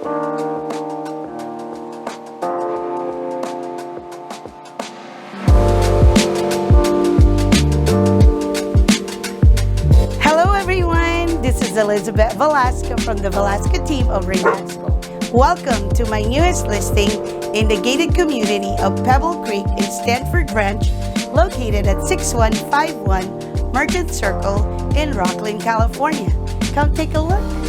Hello everyone, this is Elizabeth Velasco from the Velasco team of Velasco. Welcome to my newest listing in the gated community of Pebble Creek in Stanford Ranch, located at 6151 Mehrten Circle in Rocklin, California. Come take a look.